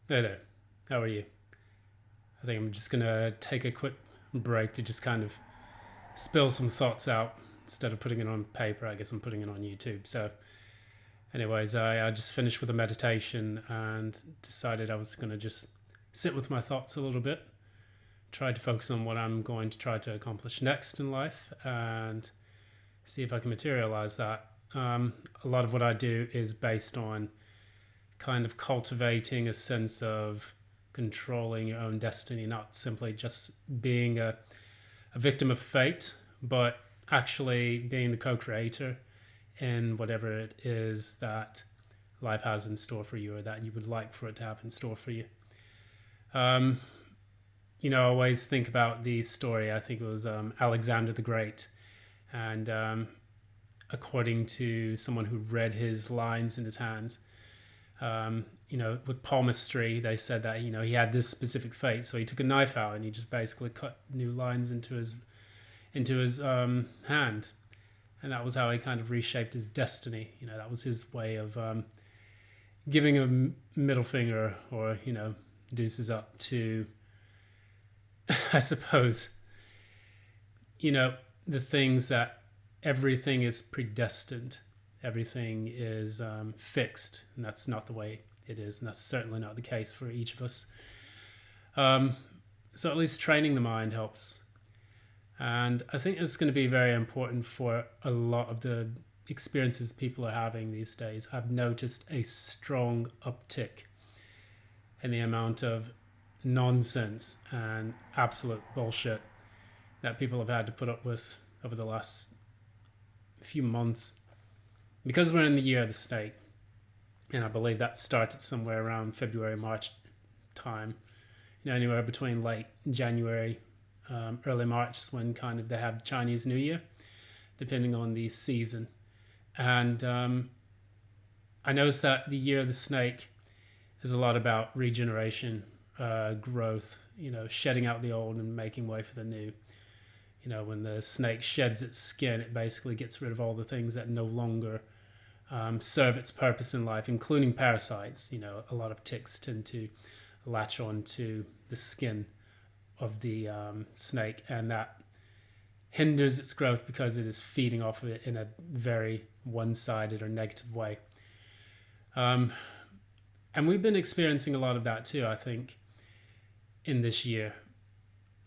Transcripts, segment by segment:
Hey there, how are you? I think I'm just gonna take a quick break to just kind of spill some thoughts out instead of putting it on paper. I guess I'm putting it on YouTube. So, anyways, I just finished with a meditation and decided I was gonna just sit with my thoughts a little bit, try to focus on what I'm going to try to accomplish next in life, and see if I can materialize that. A lot of what I do is based on kind of cultivating a sense of controlling your own destiny, not simply just being a victim of fate, but actually being the co creator in whatever it is that life has in store for you or that you would like for it to have in store for you. Um, I always think about the story, I think it was Alexander the Great. And according to someone who read his lines in his hands, with palmistry, they said that he had this specific fate, so he took a knife out and he just basically cut new lines into his hand, and that was how he kind of reshaped his destiny. That was his way of giving a middle finger or deuces up to, I suppose, the things that everything is predestined, everything is fixed, and that's not the way it is, and that's certainly not the case for each of us. So at least training the mind helps, and I think it's going to be very important for a lot of the experiences people are having these days. I've noticed a strong uptick in the amount of nonsense and absolute bullshit that people have had to put up with over the last few months, because we're in the year of the snake, and I believe that started somewhere around February, March time. Anywhere between late January, early March is when kind of they have Chinese New Year, depending on the season. And I noticed that the year of the snake is a lot about regeneration, growth, shedding out the old and making way for the new. When the snake sheds its skin, it basically gets rid of all the things that no longer serve its purpose in life, including parasites. A lot of ticks tend to latch on to the skin of the snake, and that hinders its growth because it is feeding off of it in a very one-sided or negative way. And we've been experiencing a lot of that too, I think, in this year.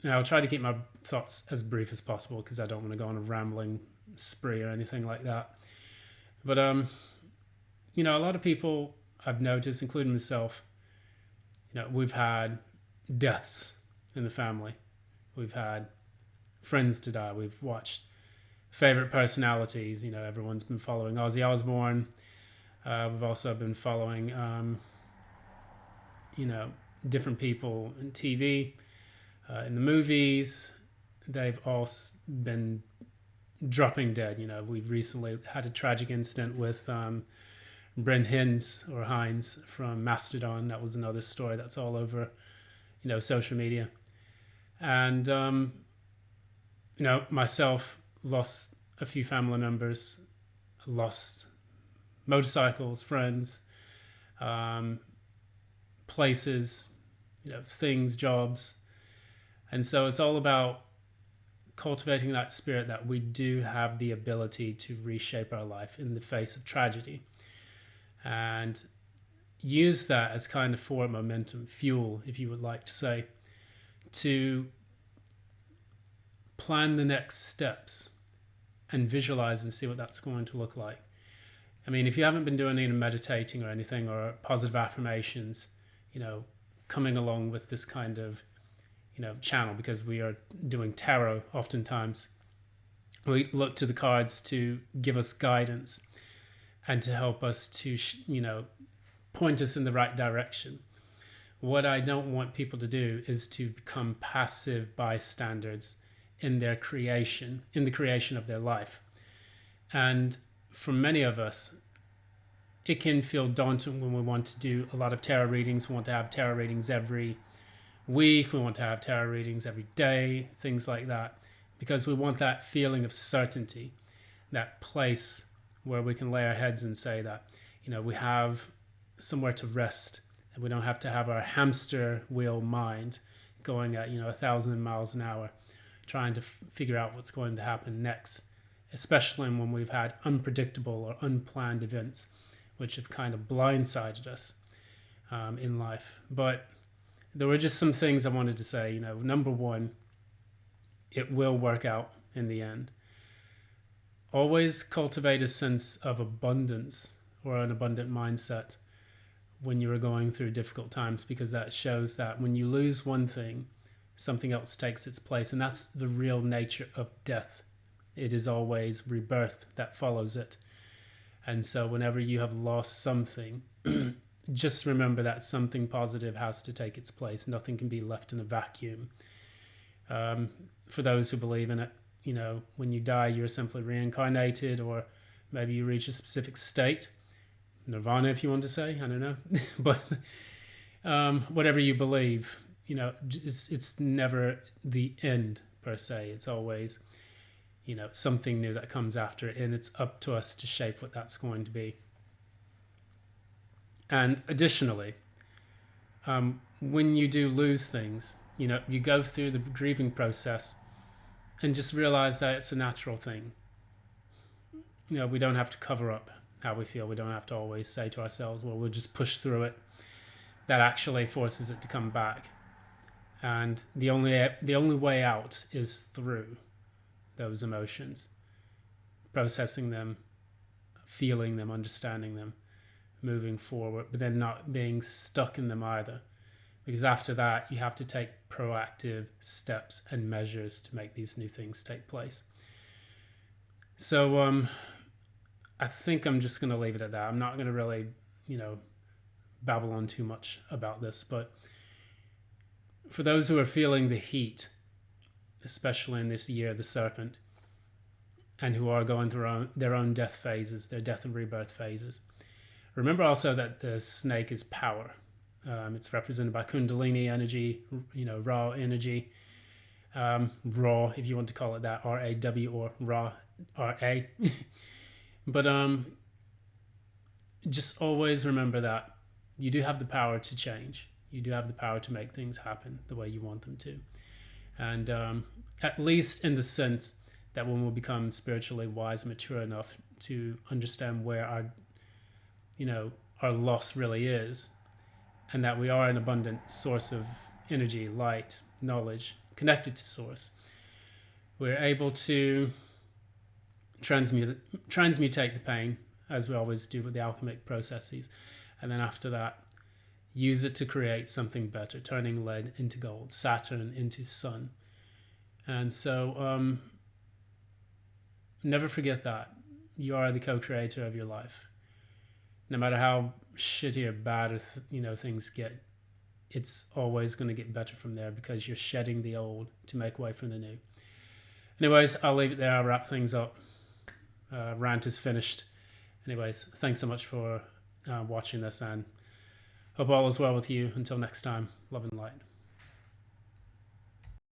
Now, I'll try to keep my thoughts as brief as possible because I don't want to go on a rambling spree or anything like that. But, a lot of people I've noticed, including myself, we've had deaths in the family. We've had friends to die. We've watched favorite personalities. Everyone's been following Ozzy Osbourne. We've also been following, different people in TV. In the movies, they've all been dropping dead. We recently had a tragic incident with Brent Hines from Mastodon. That was another story that's all over, social media. And, myself lost a few family members, lost motorcycles, friends, places, things, jobs. And so it's all about cultivating that spirit that we do have the ability to reshape our life in the face of tragedy, and use that as kind of forward momentum, fuel, if you would like to say, to plan the next steps and visualize and see what that's going to look like. I mean, if you haven't been doing any meditating or anything, or positive affirmations, coming along with this kind of channel, because we are doing tarot oftentimes. We look to the cards to give us guidance and to help us to, point us in the right direction. What I don't want people to do is to become passive bystanders in their creation, in the creation of their life. And for many of us, it can feel daunting when we want to do a lot of tarot readings. We want to have tarot readings every week, we want to have tarot readings every day, things like that, because we want that feeling of certainty, that place where we can lay our heads and say that we have somewhere to rest And we don't have to have our hamster wheel mind going at 1,000 miles an hour trying to figure out what's going to happen next, especially when we've had unpredictable or unplanned events which have kind of blindsided us in life. But there were just some things I wanted to say. Number one, it will work out in the end. Always cultivate a sense of abundance or an abundant mindset when you are going through difficult times, because that shows that when you lose one thing, something else takes its place. And that's the real nature of death. It is always rebirth that follows it. And so whenever you have lost something, just remember that something positive has to take its place. Nothing can be left in a vacuum. For those who believe in it, when you die, you're simply reincarnated, or maybe you reach a specific state, nirvana, if you want to say, I don't know. But whatever you believe, it's never the end per se. It's always, something new that comes after it, and it's up to us to shape what that's going to be. And additionally, when you do lose things, you go through the grieving process and just realize that it's a natural thing. We don't have to cover up how we feel. We don't have to always say to ourselves, well, we'll just push through it. That actually forces it to come back. And the only way out is through those emotions, processing them, feeling them, understanding them, moving forward, but then not being stuck in them either. Because after that, you have to take proactive steps and measures to make these new things take place. So I think I'm just going to leave it at that. I'm not going to really, babble on too much about this. But for those who are feeling the heat, especially in this year of the serpent, and who are going through their own death phases, their death and rebirth phases, remember also that the snake is power. It's represented by Kundalini energy, raw energy, raw, if you want to call it that, R-A-W, or raw, R-A. But just always remember that you do have the power to change. You do have the power to make things happen the way you want them to. And at least in the sense that when we become spiritually wise, mature enough to understand where our loss really is, and that we are an abundant source of energy, light, knowledge, connected to source, we're able to transmutate the pain, as we always do with the alchemic processes, and then after that, use it to create something better, turning lead into gold, Saturn into sun. And so never forget that you are the co-creator of your life. No matter how shitty or bad or things get, it's always going to get better from there, because you're shedding the old to make way for the new. Anyways, I'll leave it there. I'll wrap things up. Rant is finished. Anyways, thanks so much for watching this, and hope all is well with you. Until next time, love and light.